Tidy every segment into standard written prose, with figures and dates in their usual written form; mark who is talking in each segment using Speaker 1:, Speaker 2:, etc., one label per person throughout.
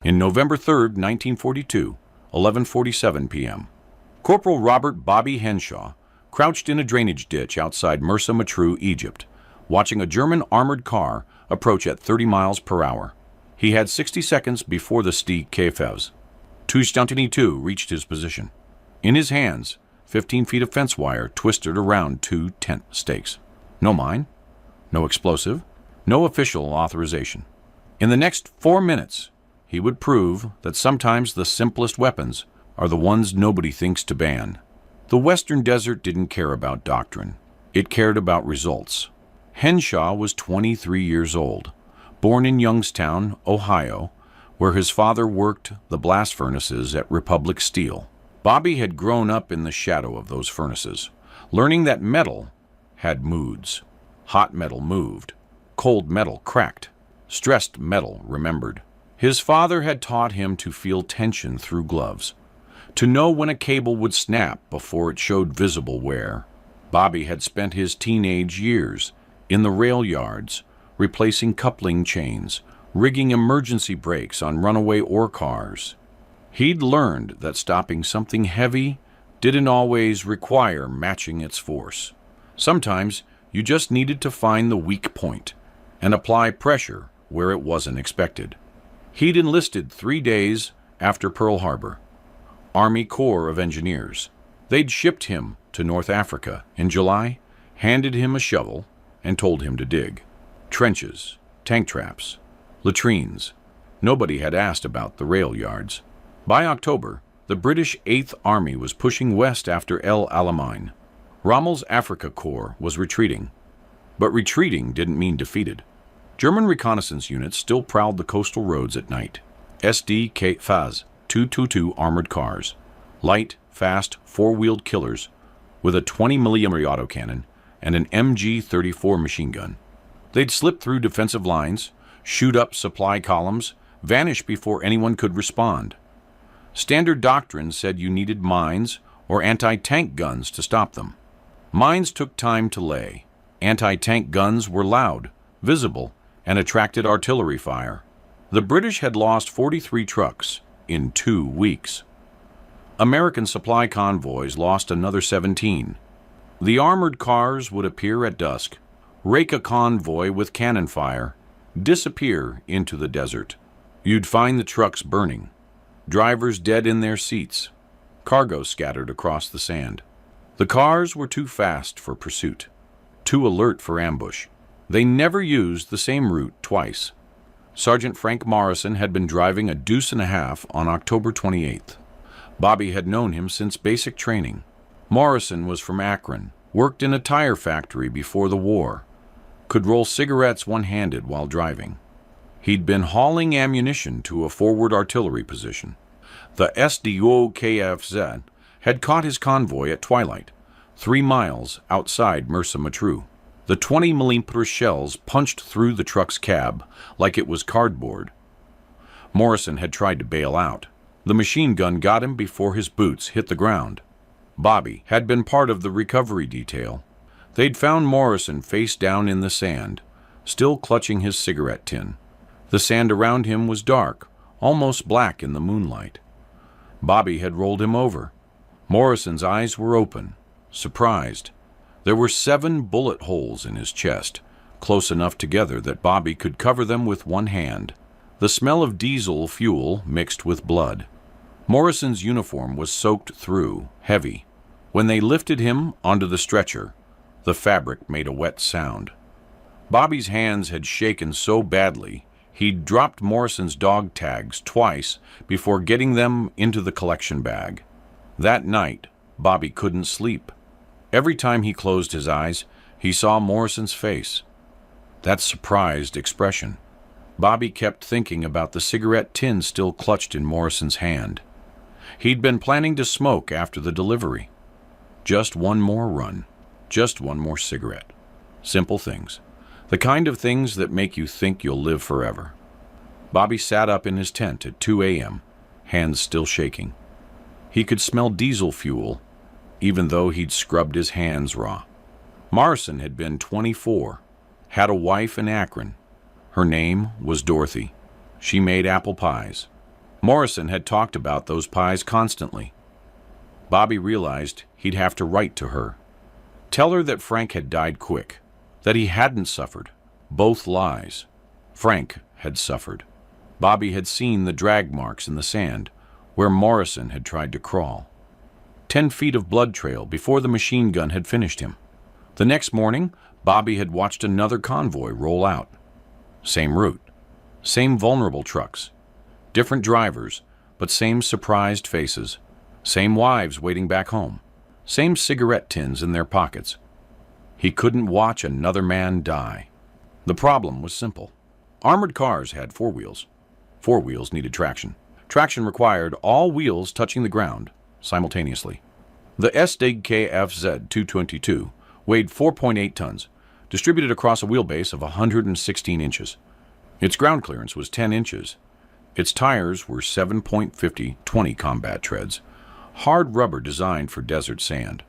Speaker 1: In November 3, 1942, 11:47 p.m., Corporal Robert Bobby Henshaw crouched in a drainage ditch outside Mersa Matruh, Egypt, watching a German armored car approach at 30 miles per hour. He had 60 seconds before the Stieg Kfz. Tu reached his position. In his hands, 15 feet of fence wire twisted around 2 tent stakes. No mine, no explosive, no official authorization. In the next 4 minutes, he would prove that sometimes the simplest weapons are the ones nobody thinks to ban. The Western Desert didn't care about doctrine. It cared about results. Henshaw was 23 years old, born in Youngstown, Ohio, where his father worked the blast furnaces at Republic Steel. Bobby had grown up in the shadow of those furnaces, learning that metal had moods. Hot metal moved. Cold metal cracked. Stressed metal remembered. His father had taught him to feel tension through gloves, to know when a cable would snap before it showed visible wear. Bobby had spent his teenage years in the rail yards, replacing coupling chains, rigging emergency brakes on runaway ore cars. He'd learned that stopping something heavy didn't always require matching its force. Sometimes you just needed to find the weak point and apply pressure where it wasn't expected. He'd enlisted 3 days after Pearl Harbor. Army Corps of Engineers. They'd shipped him to North Africa in July, handed him a shovel, and told him to dig. Trenches, tank traps, latrines. Nobody had asked about the rail yards. By October, the British 8th Army was pushing west after El Alamein. Rommel's Africa Corps was retreating. But retreating didn't mean defeated. German reconnaissance units still prowled the coastal roads at night. SD Kfz 222 armored cars, light, fast, four-wheeled killers with a 20mm autocannon and an MG-34 machine gun. They'd slip through defensive lines, shoot up supply columns, vanish before anyone could respond. Standard doctrine said you needed mines or anti-tank guns to stop them. Mines took time to lay. Anti-tank guns were loud, visible, and attracted artillery fire. The British had lost 43 trucks in 2 weeks. American supply convoys lost another 17. The armored cars would appear at dusk, rake a convoy with cannon fire, disappear into the desert. You'd find the trucks burning, drivers dead in their seats, cargo scattered across the sand. The cars were too fast for pursuit, too alert for ambush. They never used the same route twice. Sergeant Frank Morrison had been driving a deuce and a half on October 28th. Bobby had known him since basic training. Morrison was from Akron, worked in a tire factory before the war, could roll cigarettes one-handed while driving. He'd been hauling ammunition to a forward artillery position. The SDO Kfz had caught his convoy at twilight, 3 miles outside Mersa Matruh. The 20mm shells punched through the truck's cab like it was cardboard. Morrison had tried to bail out. The machine gun got him before his boots hit the ground. Bobby had been part of the recovery detail. They'd found Morrison face down in the sand, still clutching his cigarette tin. The sand around him was dark, almost black in the moonlight. Bobby had rolled him over. Morrison's eyes were open, surprised. There were 7 bullet holes in his chest, close enough together that Bobby could cover them with one hand. The smell of diesel fuel mixed with blood. Morrison's uniform was soaked through, heavy. When they lifted him onto the stretcher, the fabric made a wet sound. Bobby's hands had shaken so badly, he'd dropped Morrison's dog tags twice before getting them into the collection bag. That night, Bobby couldn't sleep. Every time he closed his eyes, he saw Morrison's face. That surprised expression. Bobby kept thinking about the cigarette tin still clutched in Morrison's hand. He'd been planning to smoke after the delivery. Just one more run. Just one more cigarette. Simple things. The kind of things that make you think you'll live forever. Bobby sat up in his tent at 2 a.m., hands still shaking. He could smell diesel fuel, even though he'd scrubbed his hands raw. Morrison had been 24, had a wife in Akron. Her name was Dorothy. She made apple pies. Morrison had talked about those pies constantly. Bobby realized he'd have to write to her. Tell her that Frank had died quick, that he hadn't suffered. Both lies. Frank had suffered. Bobby had seen the drag marks in the sand where Morrison had tried to crawl. 10 feet of blood trail before the machine gun had finished him. The next morning, Bobby had watched another convoy roll out. Same route. Same vulnerable trucks. Different drivers, but same surprised faces. Same wives waiting back home. Same cigarette tins in their pockets. He couldn't watch another man die. The problem was simple. Armored cars had 4 wheels. 4 wheels needed traction. Traction required all wheels touching the ground simultaneously. The SDIG KFZ-222 weighed 4.8 tons, distributed across a wheelbase of 116 inches. Its ground clearance was 10 inches. Its tires were 7.50 20 combat treads, hard rubber designed for desert sand.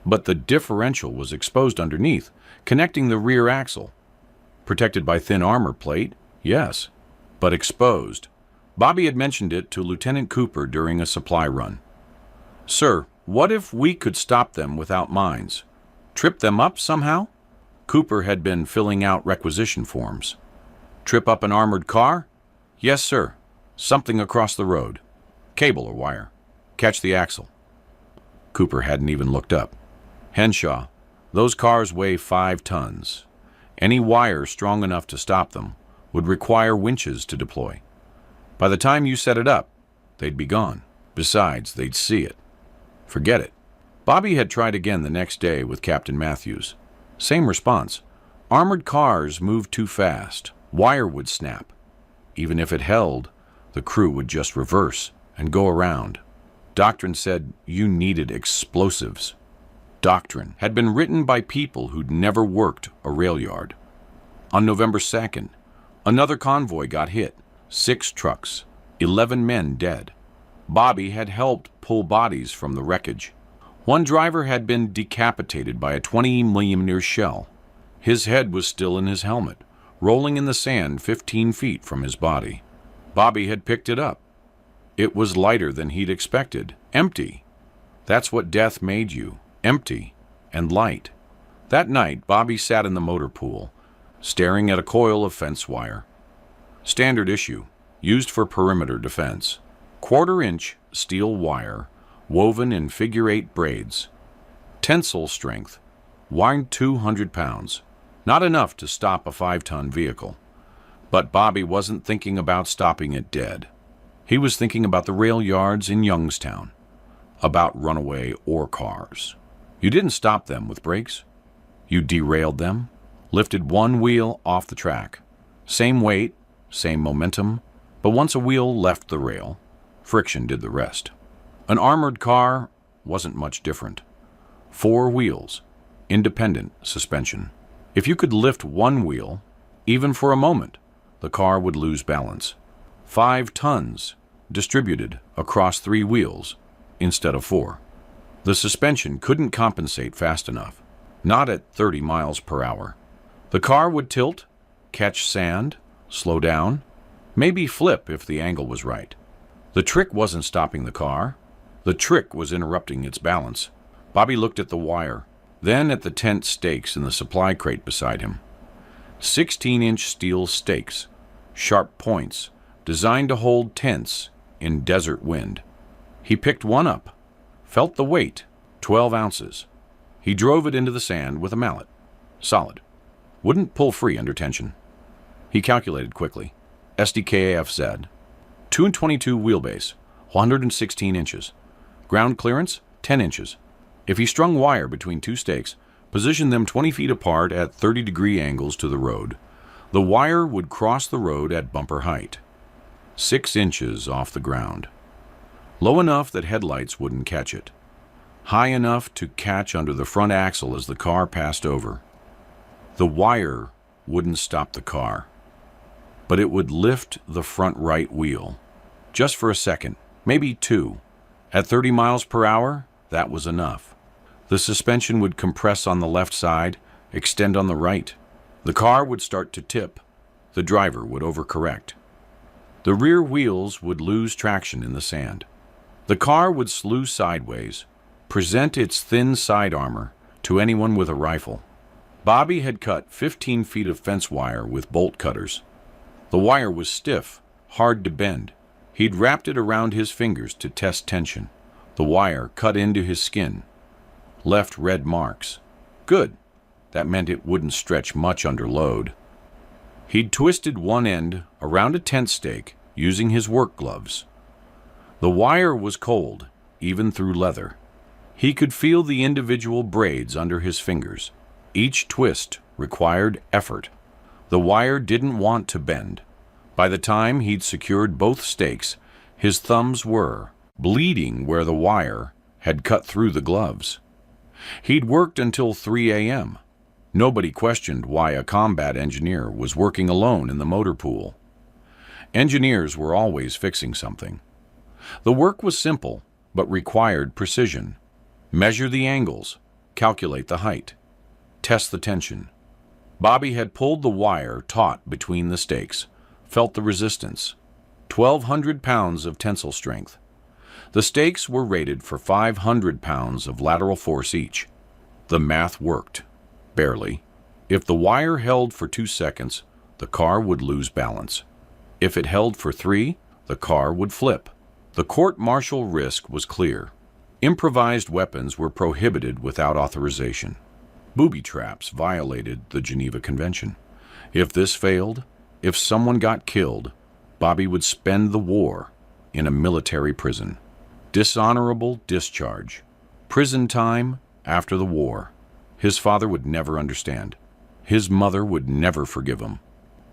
Speaker 1: But the differential was exposed underneath, connecting the rear axle. Protected by thin armor plate, yes, but exposed. Bobby had mentioned it to Lieutenant Cooper during a supply run. "Sir, what if we could stop them without mines? Trip them up somehow?" Cooper had been filling out requisition forms. "Trip up an armored car?" "Yes, sir. Something across the road. Cable or wire. Catch the axle." Cooper hadn't even looked up. "Henshaw, those cars weigh 5 tons. Any wire strong enough to stop them would require winches to deploy. By the time you set it up, they'd be gone. Besides, they'd see it. Forget it." Bobby had tried again the next day with Captain Matthews. Same response. Armored cars moved too fast. Wire would snap. Even if it held, the crew would just reverse and go around. Doctrine said you needed explosives. Doctrine had been written by people who'd never worked a rail yard. On November 2nd, another convoy got hit. 6 trucks, 11 men dead. Bobby had helped pull bodies from the wreckage. One driver had been decapitated by a 20mm shell. His head was still in his helmet, rolling in the sand 15 feet from his body. Bobby had picked it up. It was lighter than he'd expected. Empty. That's what death made you. Empty and light. That night, Bobby sat in the motor pool, staring at a coil of fence wire. Standard issue, used for perimeter defense. 1/4-inch steel wire, woven in figure-8 braids. Tensile strength, wired 200 pounds. Not enough to stop a 5-ton vehicle. But Bobby wasn't thinking about stopping it dead. He was thinking about the rail yards in Youngstown, about runaway ore cars. You didn't stop them with brakes. You derailed them, lifted one wheel off the track. Same weight, same momentum, but once a wheel left the rail, friction did the rest. An armored car wasn't much different. 4 wheels, independent suspension. If you could lift one wheel, even for a moment, the car would lose balance. 5 tons distributed across 3 wheels instead of 4. The suspension couldn't compensate fast enough, not at 30 miles per hour. The car would tilt, catch sand, slow down, maybe flip if the angle was right. The trick wasn't stopping the car. The trick was interrupting its balance. Bobby looked at the wire, then at the tent stakes in the supply crate beside him. 16-inch steel stakes, sharp points, designed to hold tents in desert wind. He picked one up, felt the weight, 12 ounces. He drove it into the sand with a mallet. Solid. Wouldn't pull free under tension. He calculated quickly. SDKAFZ. 222 wheelbase, 116 inches. Ground clearance, 10 inches. If he strung wire between 2 stakes, positioned them 20 feet apart at 30-degree angles to the road, the wire would cross the road at bumper height, 6 inches off the ground. Low enough that headlights wouldn't catch it. High enough to catch under the front axle as the car passed over. The wire wouldn't stop the car, but it would lift the front right wheel. Just for a second, maybe 2. At 30 miles per hour, that was enough. The suspension would compress on the left side, extend on the right. The car would start to tip. The driver would overcorrect. The rear wheels would lose traction in the sand. The car would slew sideways, present its thin side armor to anyone with a rifle. Bobby had cut 15 feet of fence wire with bolt cutters. The wire was stiff, hard to bend. He'd wrapped it around his fingers to test tension. The wire cut into his skin, left red marks. Good. That meant it wouldn't stretch much under load. He'd twisted one end around a tent stake using his work gloves. The wire was cold, even through leather. He could feel the individual braids under his fingers. Each twist required effort. The wire didn't want to bend. By the time he'd secured both stakes, his thumbs were bleeding where the wire had cut through the gloves. He'd worked until 3 a.m. Nobody questioned why a combat engineer was working alone in the motor pool. Engineers were always fixing something. The work was simple, but required precision. Measure the angles, calculate the height, test the tension. Bobby had pulled the wire taut between the stakes, felt the resistance. 1,200 pounds of tensile strength. The stakes were rated for 500 pounds of lateral force each. The math worked. Barely. If the wire held for 2 seconds, the car would lose balance. If it held for 3, the car would flip. The court-martial risk was clear. Improvised weapons were prohibited without authorization. Booby traps violated the Geneva Convention. If this failed, if someone got killed, Bobby would spend the war in a military prison. Dishonorable discharge. Prison time after the war. His father would never understand. His mother would never forgive him.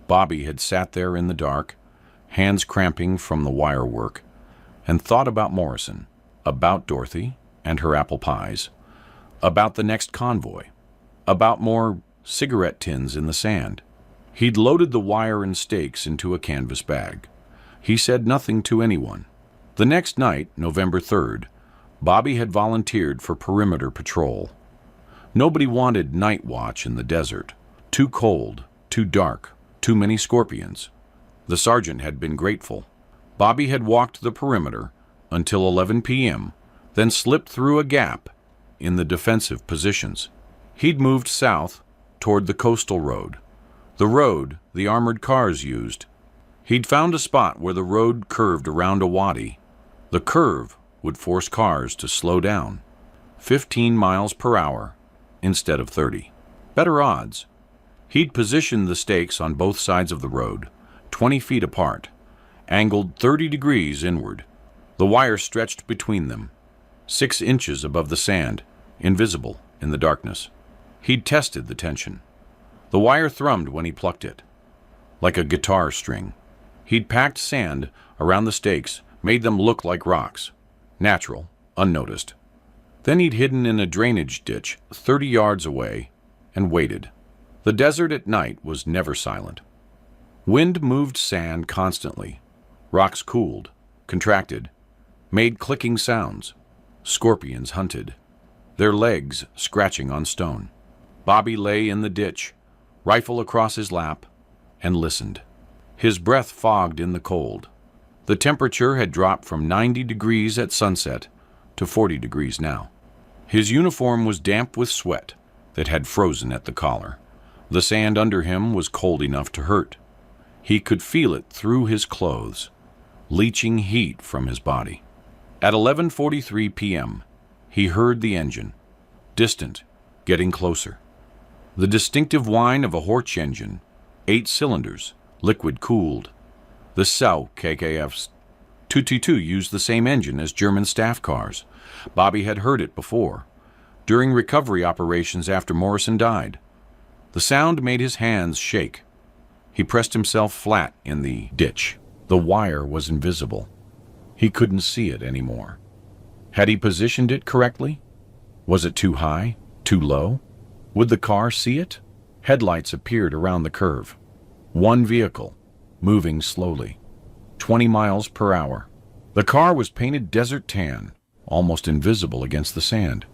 Speaker 1: Bobby had sat there in the dark, hands cramping from the wire work, and thought about Morrison, about Dorothy and her apple pies, about the next convoy, about more cigarette tins in the sand. He'd loaded the wire and stakes into a canvas bag. He said nothing to anyone. The next night, November 3rd, Bobby had volunteered for perimeter patrol. Nobody wanted night watch in the desert. Too cold, too dark, too many scorpions. The sergeant had been grateful. Bobby had walked the perimeter until 11 p.m., then slipped through a gap in the defensive positions. He'd moved south toward the coastal road, the road the armored cars used. He'd found a spot where the road curved around a wadi. The curve would force cars to slow down, 15 miles per hour instead of 30. Better odds. He'd positioned the stakes on both sides of the road, 20 feet apart, angled 30 degrees inward. The wire stretched between them, 6 inches above the sand, invisible in the darkness. He'd tested the tension. The wire thrummed when he plucked it, like a guitar string. He'd packed sand around the stakes, made them look like rocks, natural, unnoticed. Then he'd hidden in a drainage ditch 30 yards away and waited. The desert at night was never silent. Wind moved sand constantly. Rocks cooled, contracted, made clicking sounds. Scorpions hunted, their legs scratching on stone. Bobby lay in the ditch, rifle across his lap, and listened. His breath fogged in the cold. The temperature had dropped from 90 degrees at sunset to 40 degrees now. His uniform was damp with sweat that had frozen at the collar. The sand under him was cold enough to hurt. He could feel it through his clothes, leaching heat from his body. At 11:43 p.m., he heard the engine, distant, getting closer. The distinctive whine of a Horch engine, 8 cylinders, liquid-cooled. The Sau KKF's 222 used the same engine as German staff cars. Bobby had heard it before, during recovery operations after Morrison died. The sound made his hands shake. He pressed himself flat in the ditch. The wire was invisible. He couldn't see it anymore. Had he positioned it correctly? Was it too high? Too low? Would the car see it? Headlights appeared around the curve. One vehicle, moving slowly, 20 miles per hour. The car was painted desert tan, almost invisible against the sand.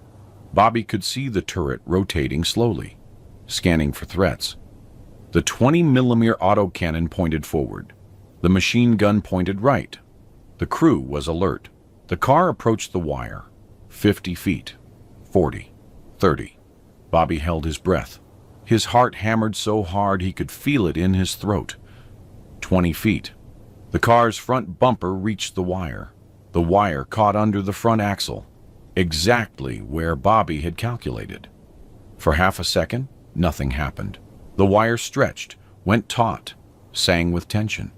Speaker 1: Bobby could see the turret rotating slowly, scanning for threats. The 20mm autocannon pointed forward. The machine gun pointed right. The crew was alert. The car approached the wire. 50 feet. 40. 30. Bobby held his breath. His heart hammered so hard he could feel it in his throat. 20 feet. The car's front bumper reached the wire. The wire caught under the front axle, exactly where Bobby had calculated. For half a second, nothing happened. The wire stretched, went taut, sang with tension.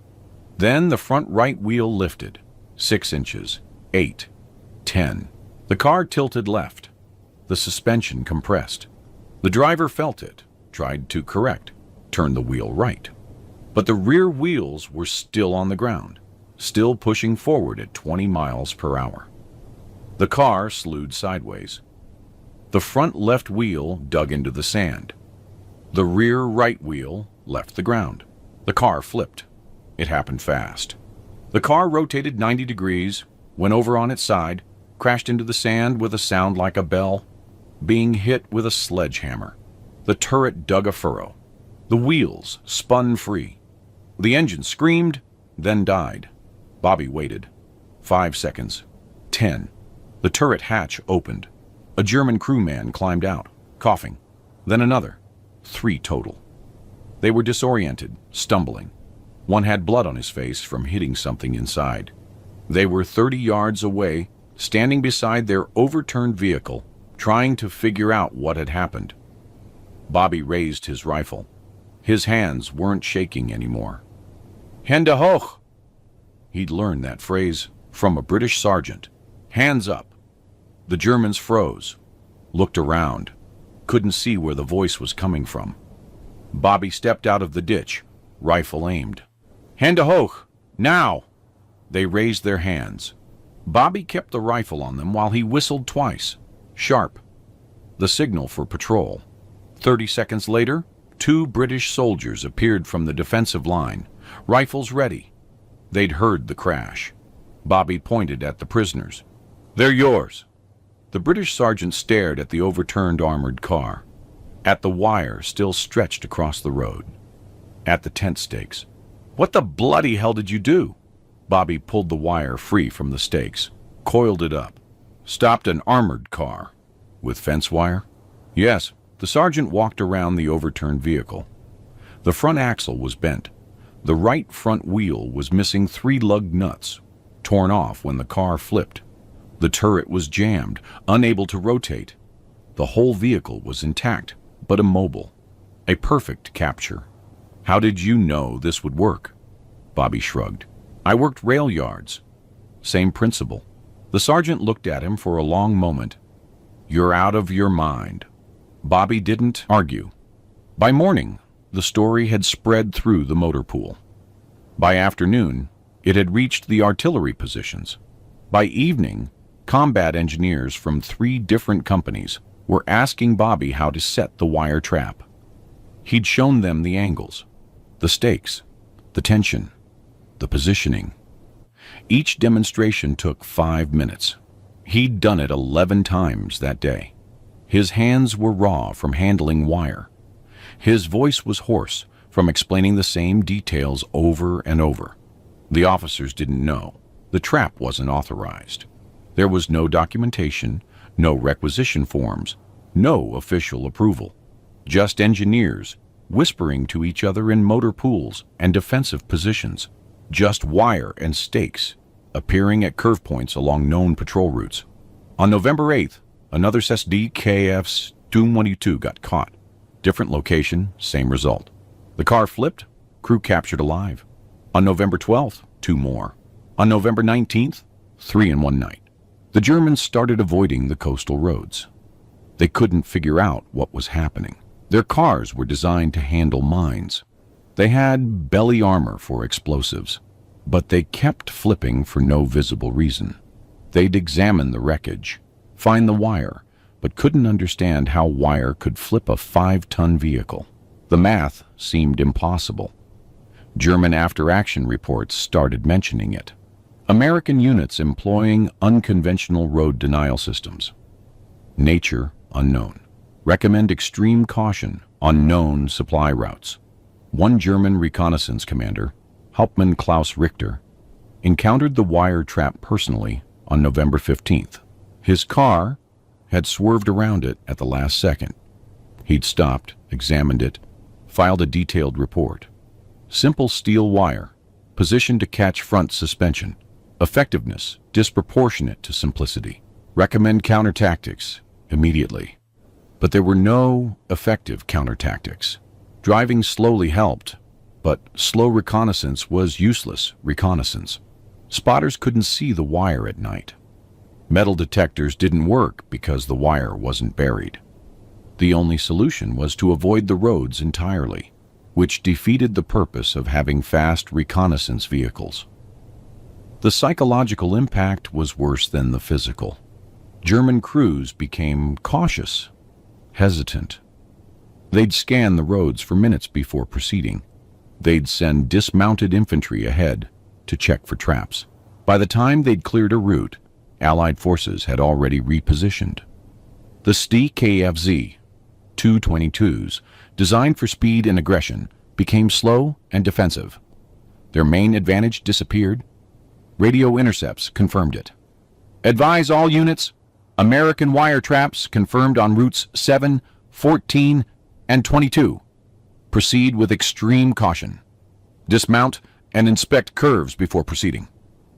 Speaker 1: Then the front right wheel lifted. 6 inches, 8, 10. The car tilted left. The suspension compressed. The driver felt it, tried to correct, turned the wheel right. But the rear wheels were still on the ground, still pushing forward at 20 miles per hour. The car slewed sideways. The front left wheel dug into the sand. The rear right wheel left the ground. The car flipped. It happened fast. The car rotated 90 degrees, went over on its side, crashed into the sand with a sound like a bell, being hit with a sledgehammer. The turret dug a furrow. The wheels spun free. The engine screamed, then died. Bobby waited. 5 seconds. 10. The turret hatch opened. A German crewman climbed out, coughing. Then another. 3 total. They were disoriented, stumbling. One had blood on his face from hitting something inside. They were 30 yards away, standing beside their overturned vehicle, trying to figure out what had happened. Bobby raised his rifle. His hands weren't shaking anymore. Hände hoch! He'd learned that phrase from a British sergeant. Hands up. The Germans froze, looked around, couldn't see where the voice was coming from. Bobby stepped out of the ditch, rifle aimed. Hände hoch! Now! They raised their hands. Bobby kept the rifle on them while he whistled twice. Sharp. The signal for patrol. 30 seconds later, 2 British soldiers appeared from the defensive line, rifles ready. They'd heard the crash. Bobby pointed at the prisoners. They're yours. The British sergeant stared at the overturned armored car, at the wire still stretched across the road, at the tent stakes. What the bloody hell did you do? Bobby pulled the wire free from the stakes, coiled it up. Stopped an armored car. With fence wire? Yes. The sergeant walked around the overturned vehicle. The front axle was bent. The right front wheel was missing 3 lug nuts, torn off when the car flipped. The turret was jammed, unable to rotate. The whole vehicle was intact, but immobile. A perfect capture. How did you know this would work? Bobby shrugged. I worked rail yards. Same principle. The sergeant looked at him for a long moment. You're out of your mind. Bobby didn't argue. By morning, the story had spread through the motor pool. By afternoon, it had reached the artillery positions. By evening, combat engineers from 3 different companies were asking Bobby how to set the wire trap. He'd shown them the angles, the stakes, the tension, the positioning. Each demonstration took 5 minutes. He'd done it 11 times that day. His hands were raw from handling wire. His voice was hoarse from explaining the same details over and over. The officers didn't know. The trap wasn't authorized. There was no documentation, no requisition forms, no official approval. Just engineers whispering to each other in motor pools and defensive positions. Just wire and stakes appearing at curve points along known patrol routes. On November 8th, another SDKF's Doom-22 got caught. Different location, same result. The car flipped, crew captured alive. On November 12th, 2 more. On November 19th, 3 in one night. The Germans started avoiding the coastal roads. They couldn't figure out what was happening. Their cars were designed to handle mines. They had belly armor for explosives, but they kept flipping for no visible reason. They'd examine the wreckage, find the wire, but couldn't understand how wire could flip a 5-ton vehicle. The math seemed impossible. German after-action reports started mentioning it. American units employing unconventional road denial systems. Nature unknown. Recommend extreme caution on known supply routes. One German reconnaissance commander, Hauptmann Klaus Richter, encountered the wire trap personally on November 15th. His car had swerved around it at the last second. He'd stopped, examined it, filed a detailed report. Simple steel wire, positioned to catch front suspension. Effectiveness disproportionate to simplicity. Recommend counter-tactics immediately. But there were no effective counter-tactics. Driving slowly helped, but slow reconnaissance was useless reconnaissance. Spotters couldn't see the wire at night. Metal detectors didn't work because the wire wasn't buried. The only solution was to avoid the roads entirely, which defeated the purpose of having fast reconnaissance vehicles. The psychological impact was worse than the physical. German crews became cautious, hesitant. They'd scan the roads for minutes before proceeding. They'd send dismounted infantry ahead to check for traps. By the time they'd cleared a route, Allied forces had already repositioned. The STI KFZ 222s, designed for speed and aggression, became slow and defensive. Their main advantage disappeared. Radio intercepts confirmed it. Advise all units, American wire traps confirmed on routes 7, 14, and 22. Proceed with extreme caution. Dismount and inspect curves before proceeding.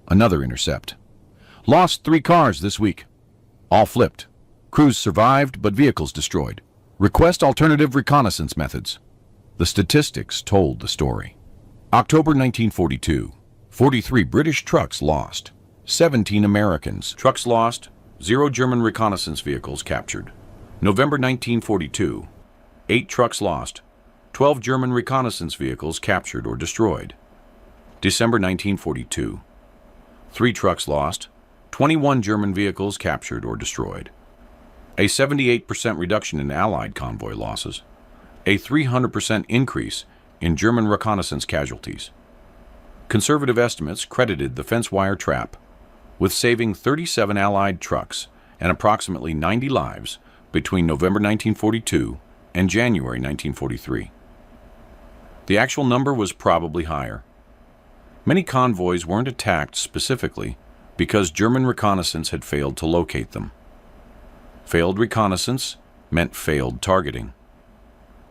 Speaker 1: Another intercept. Lost 3 cars this week. All flipped. Crews survived, but vehicles destroyed. Request alternative reconnaissance methods. The statistics told the story. October 1942. 43 British trucks lost. 17 Americans. Trucks lost. 0 German reconnaissance vehicles captured. November 1942. 8 trucks lost. 12 German reconnaissance vehicles captured or destroyed. December 1942. 3 trucks lost. 21 German vehicles captured or destroyed. A 78% reduction in Allied convoy losses. A 300% increase in German reconnaissance casualties. Conservative estimates credited the fence wire trap with saving 37 Allied trucks and approximately 90 lives between November 1942 and January 1943. The actual number was probably higher. Many convoys weren't attacked specifically because German reconnaissance had failed to locate them. Failed reconnaissance meant failed targeting.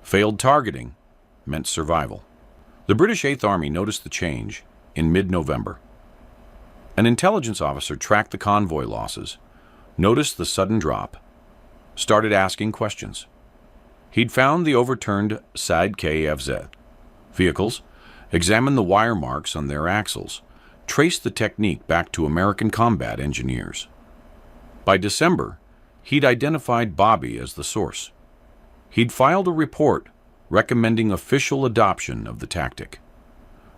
Speaker 1: Failed targeting meant survival. The British Eighth Army noticed the change in mid-November. An intelligence officer tracked the convoy losses, noticed the sudden drop, started asking questions. He'd found the overturned SID KFZ vehicles, examined the wire marks on their axles, traced the technique back to American combat engineers. By December, he'd identified Bobby as the source. He'd filed a report recommending official adoption of the tactic.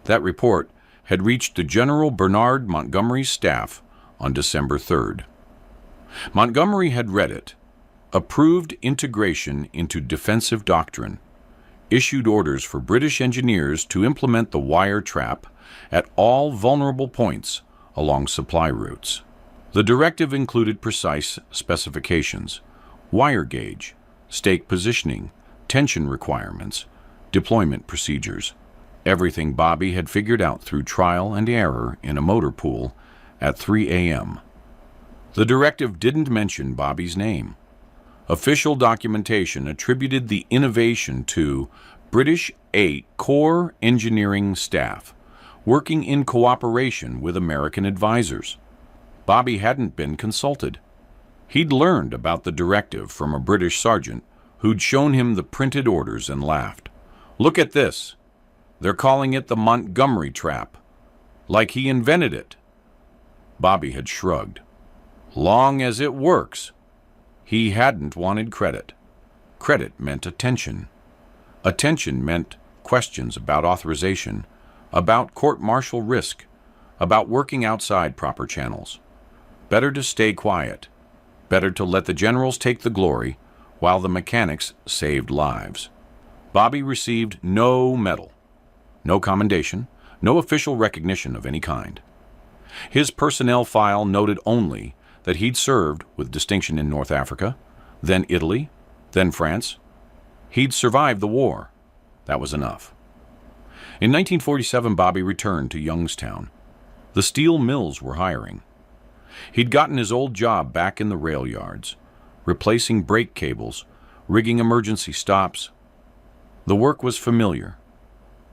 Speaker 1: That report had reached the General Bernard Montgomery's staff on December 3rd. Montgomery had read it, approved integration into defensive doctrine, issued orders for British engineers to implement the wire trap at all vulnerable points along supply routes. The directive included precise specifications, wire gauge, stake positioning, tension requirements, deployment procedures. Everything Bobby had figured out through trial and error in a motor pool at 3 a.m. The directive didn't mention Bobby's name. Official documentation attributed the innovation to British 8 Corps engineering staff, working in cooperation with American advisors. Bobby hadn't been consulted. He'd learned about the directive from a British sergeant who'd shown him the printed orders and laughed. "Look at this. They're calling it the Montgomery trap. Like he invented it." Bobby had shrugged. Long as it works. He hadn't wanted credit. Credit meant attention. Attention meant questions about authorization, about court-martial risk, about working outside proper channels. Better to stay quiet. Better to let the generals take the glory while the mechanics saved lives. Bobby received no medal, no commendation, no official recognition of any kind. His personnel file noted only that he'd served with distinction in North Africa, then Italy, then France. He'd survived the war. That was enough. In 1947, Bobby returned to Youngstown. The steel mills were hiring. He'd gotten his old job back in the rail yards, replacing brake cables, rigging emergency stops. The work was familiar,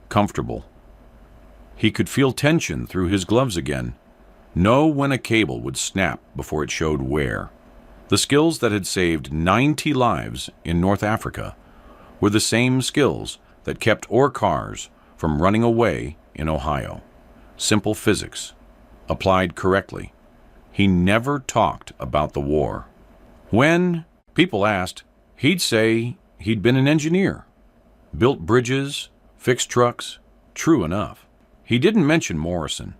Speaker 1: comfortable. He could feel tension through his gloves again, know when a cable would snap before it showed wear. The skills that had saved 90 lives in North Africa were the same skills that kept ore cars from running away in Ohio. Simple physics, applied correctly. He never talked about the war. When people asked, he'd say he'd been an engineer, built bridges, fixed trucks. True enough. He didn't mention Morrison,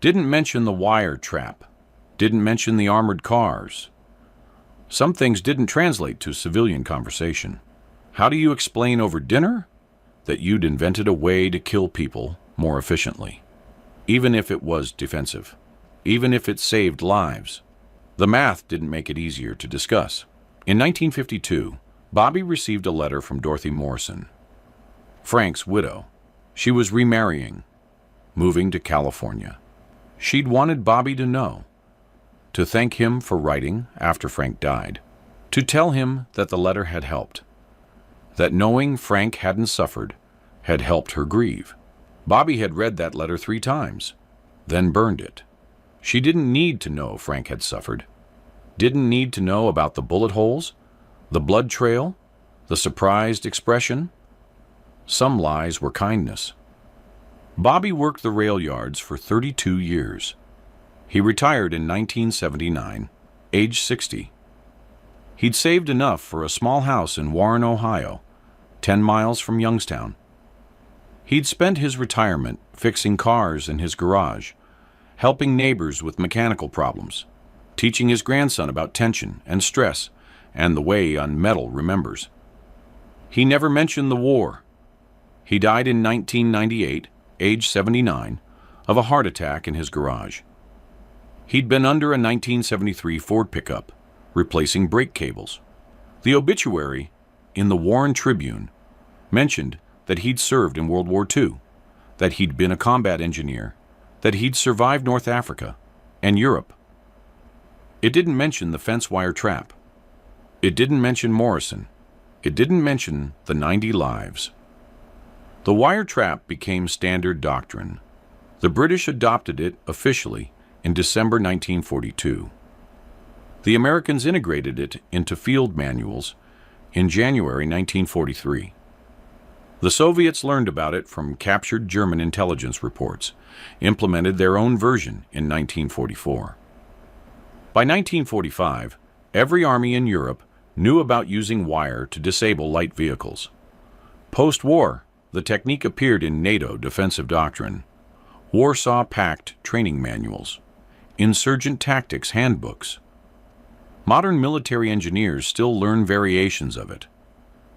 Speaker 1: didn't mention the wire trap, didn't mention the armored cars. Some things didn't translate to civilian conversation. How do you explain over dinner that you'd invented a way to kill people more efficiently, even if it was defensive, even if it saved lives? The math didn't make it easier to discuss. In 1952, Bobby received a letter from Dorothy Morrison, Frank's widow. She was remarrying, moving to California. She'd wanted Bobby to know, to thank him for writing after Frank died, to tell him that the letter had helped, that knowing Frank hadn't suffered had helped her grieve. Bobby had read that letter 3 times, then burned it. She didn't need to know Frank had suffered, didn't need to know about the bullet holes, the blood trail, the surprised expression. Some lies were kindness. Bobby worked the rail yards for 32 years. He retired in 1979, age 60. He'd saved enough for a small house in Warren, Ohio, 10 miles from Youngstown. He'd spent his retirement fixing cars in his garage, helping neighbors with mechanical problems, teaching his grandson about tension and stress and the way on metal remembers. He never mentioned the war. He died in 1998, age 79, of a heart attack in his garage. He'd been under a 1973 Ford pickup, replacing brake cables. The obituary in the Warren Tribune mentioned that he'd served in World War II, that he'd been a combat engineer, that he'd survived North Africa and Europe. It didn't mention the fence wire trap. It didn't mention Morrison. It didn't mention the 90 lives. The wire trap became standard doctrine. The British adopted it officially in December 1942. The Americans integrated it into field manuals in January 1943. The Soviets learned about it from captured German intelligence reports, implemented their own version in 1944. By 1945, every army in Europe knew about using wire to disable light vehicles. Post-war, the technique appeared in NATO defensive doctrine, Warsaw Pact training manuals, insurgent tactics handbooks. Modern military engineers still learn variations of it.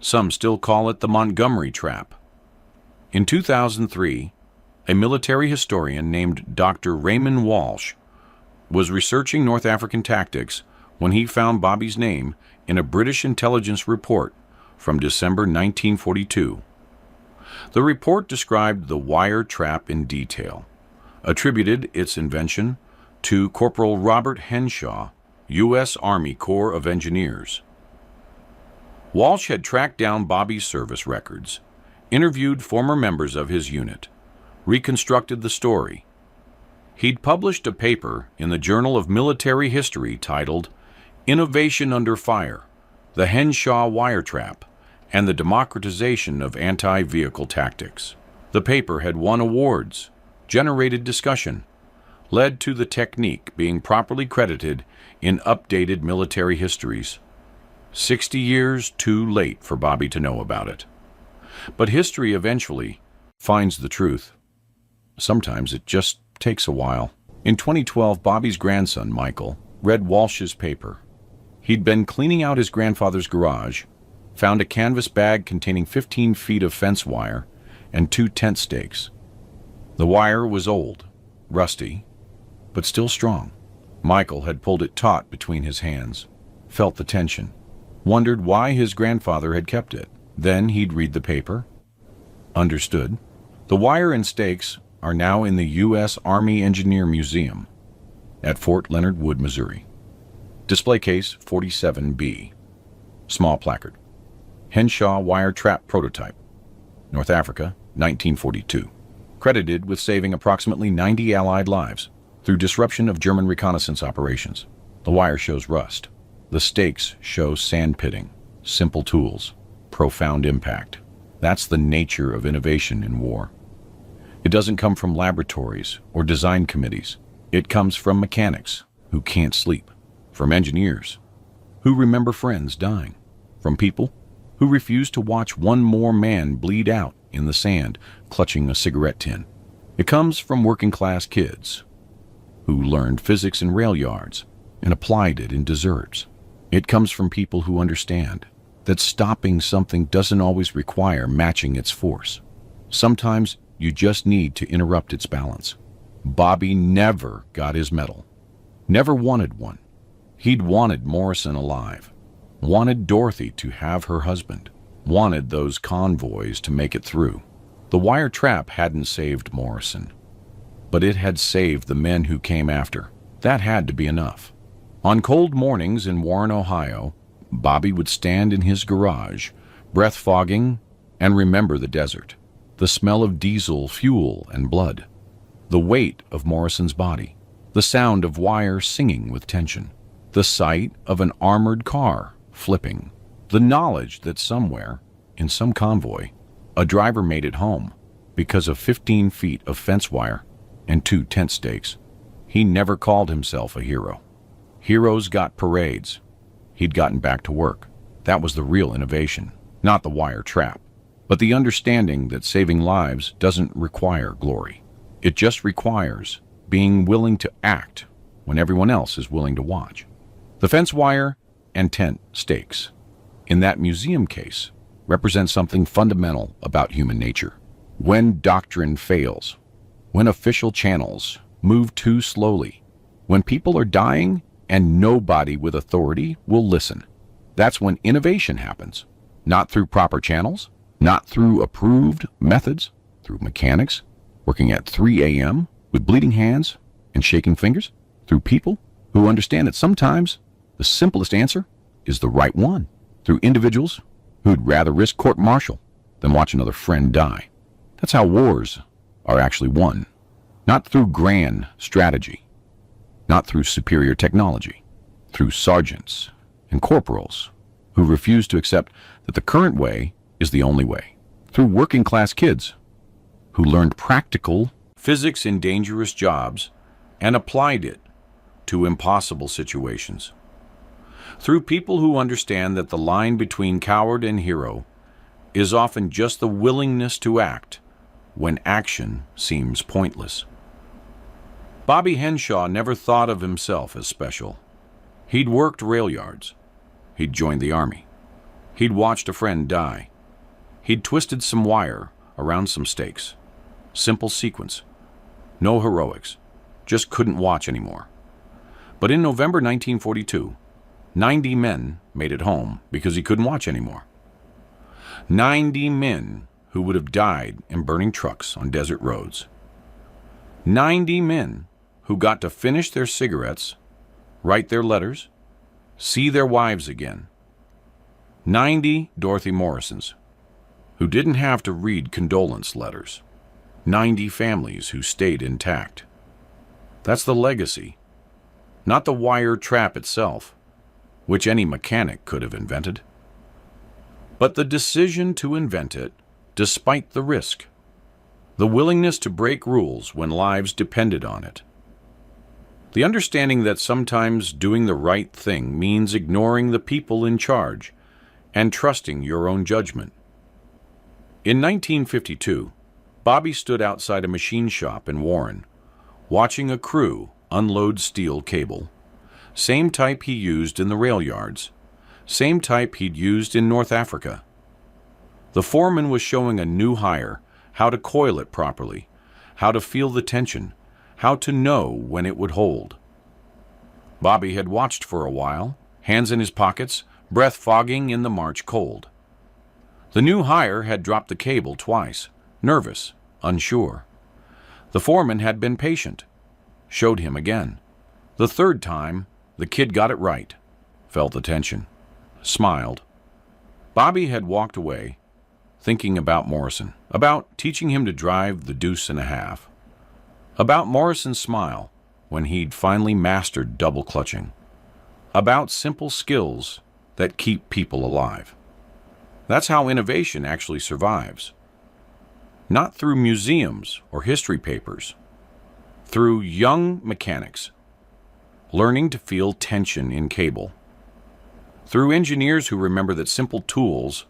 Speaker 1: Some still call it the Montgomery trap. In 2003, a military historian named Dr. Raymond Walsh was researching North African tactics when he found Bobby's name in a British intelligence report from December 1942. The report described the wire trap in detail, attributed its invention to Corporal Robert Henshaw, U.S. Army Corps of Engineers. Walsh had tracked down Bobby's service records, interviewed former members of his unit, reconstructed the story. He'd published a paper in the Journal of Military History titled Innovation Under Fire, the Henshaw Wire Trap, and the Democratization of Anti-Vehicle Tactics. The paper had won awards, generated discussion, led to the technique being properly credited in updated military histories. 60 years too late for Bobby to know about it. But history eventually finds the truth. Sometimes it just takes a while. In 2012, Bobby's grandson, Michael, read Walsh's paper. He'd been cleaning out his grandfather's garage, found a canvas bag containing 15 feet of fence wire and 2 tent stakes. The wire was old, rusty, but still strong. Michael had pulled it taut between his hands, felt the tension, wondered why his grandfather had kept it. Then he'd read the paper, understood. The wire and stakes are now in the U.S. Army Engineer Museum at Fort Leonard Wood, Missouri. Display case 47B. Small placard. Henshaw wire trap prototype. North Africa, 1942. Credited with saving approximately 90 Allied lives through disruption of German reconnaissance operations. The wire shows rust. The stakes show sand pitting. Simple tools. Profound impact. That's the nature of innovation in war. It doesn't come from laboratories or design committees. It comes from mechanics who can't sleep, from engineers who remember friends dying, from people who refuse to watch one more man bleed out in the sand clutching a cigarette tin. It comes from working-class kids who learned physics in rail yards and applied it in deserts. It comes from people who understand that stopping something doesn't always require matching its force. Sometimes you just need to interrupt its balance. Bobby never got his medal. Never wanted one. He'd wanted Morrison alive. Wanted Dorothy to have her husband. Wanted those convoys to make it through. The wire trap hadn't saved Morrison, but it had saved the men who came after. That had to be enough. On cold mornings in Warren, Ohio, Bobby would stand in his garage, breath fogging, and remember the desert, the smell of diesel, fuel, and blood, the weight of Morrison's body, the sound of wire singing with tension, the sight of an armored car flipping, the knowledge that somewhere, in some convoy, a driver made it home because of 15 feet of fence wire and 2 tent stakes. He never called himself a hero. Heroes got parades. He'd gotten back to work. That was the real innovation, not the wire trap, but the understanding that saving lives doesn't require glory. It just requires being willing to act when everyone else is willing to watch. The fence wire and tent stakes in that museum case represent something fundamental about human nature. When doctrine fails, when official channels move too slowly, when people are dying and nobody with authority will listen, that's when innovation happens. Not through proper channels, not through approved methods, through mechanics working at 3 a.m. with bleeding hands and shaking fingers, through people who understand that sometimes the simplest answer is the right one, through individuals who'd rather risk court-martial than watch another friend die. That's how wars are actually won. Not through grand strategy, not through superior technology, through sergeants and corporals who refuse to accept that the current way is the only way, through working-class kids who learned practical physics in dangerous jobs and applied it to impossible situations, through people who understand that the line between coward and hero is often just the willingness to act when action seems pointless. Bobby Henshaw never thought of himself as special. He'd worked rail yards. He'd joined the army. He'd watched a friend die. He'd twisted some wire around some stakes. Simple sequence. No heroics. Just couldn't watch anymore. But in November 1942, 90 men made it home because he couldn't watch anymore. 90 men who would have died in burning trucks on desert roads. 90 men who got to finish their cigarettes, write their letters, see their wives again. 90 Dorothy Morrisons who didn't have to read condolence letters. 90 families who stayed intact. That's the legacy, not the wire trap itself, which any mechanic could have invented, but the decision to invent it despite the risk, the willingness to break rules when lives depended on it, the understanding that sometimes doing the right thing means ignoring the people in charge and trusting your own judgment. In 1952, Bobby stood outside a machine shop in Warren, watching a crew unload steel cable, same type he used in the rail yards, same type he'd used in North Africa. The foreman was showing a new hire how to coil it properly, how to feel the tension, how to know when it would hold. Bobby had watched for a while, hands in his pockets, breath fogging in the March cold. The new hire had dropped the cable twice, nervous, unsure. The foreman had been patient, showed him again. The third time, the kid got it right, felt the tension, smiled. Bobby had walked away, thinking about Morrison, about teaching him to drive the deuce and a half, about Morrison's smile when he'd finally mastered double clutching, about simple skills that keep people alive. That's how innovation actually survives. Not through museums or history papers, through young mechanics learning to feel tension in cable, through engineers who remember that simple tools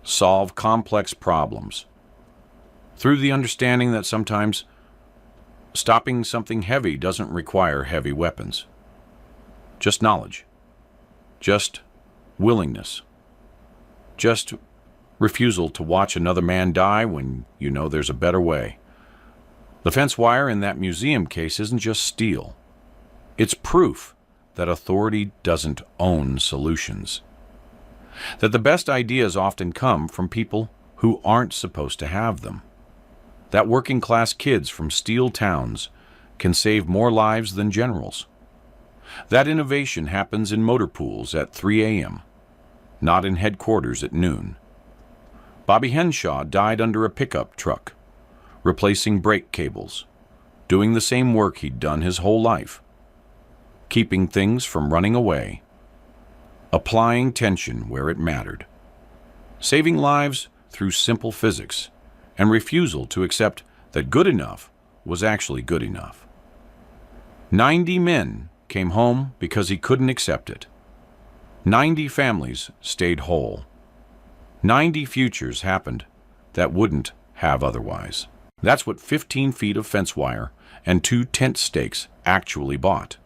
Speaker 1: solve complex problems, through the understanding that sometimes stopping something heavy doesn't require heavy weapons. Just knowledge, just willingness, just refusal to watch another man die when you know there's a better way. The fence wire in that museum case isn't just steel. It's proof that authority doesn't own solutions. That the best ideas often come from people who aren't supposed to have them. That working class kids from steel towns can save more lives than generals. That innovation happens in motor pools at 3 a.m., not in headquarters at noon. Bobby Henshaw died under a pickup truck, replacing brake cables, doing the same work he'd done his whole life, keeping things from running away, applying tension where it mattered, saving lives through simple physics and refusal to accept that good enough was actually good enough. 90 men came home because he couldn't accept it. 90 families stayed whole. 90 futures happened that wouldn't have otherwise. That's what 15 feet of fence wire and 2 tent stakes actually bought.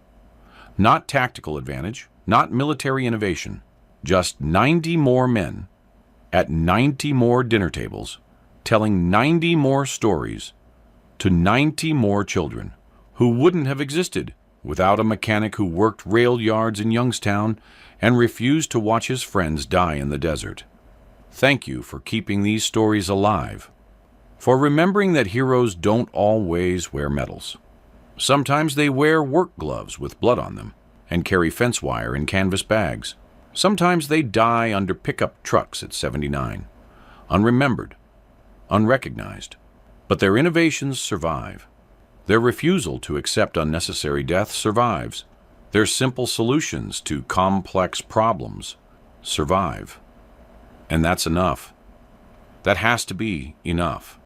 Speaker 1: Not tactical advantage, not military innovation, just 90 more men at 90 more dinner tables, telling 90 more stories to 90 more children who wouldn't have existed without a mechanic who worked rail yards in Youngstown and refused to watch his friends die in the desert. Thank you for keeping these stories alive, for remembering that heroes don't always wear medals. Sometimes they wear work gloves with blood on them and carry fence wire in canvas bags. Sometimes they die under pickup trucks at 79, unremembered, unrecognized. But their innovations survive. Their refusal to accept unnecessary death survives. Their simple solutions to complex problems survive. And that's enough. That has to be enough.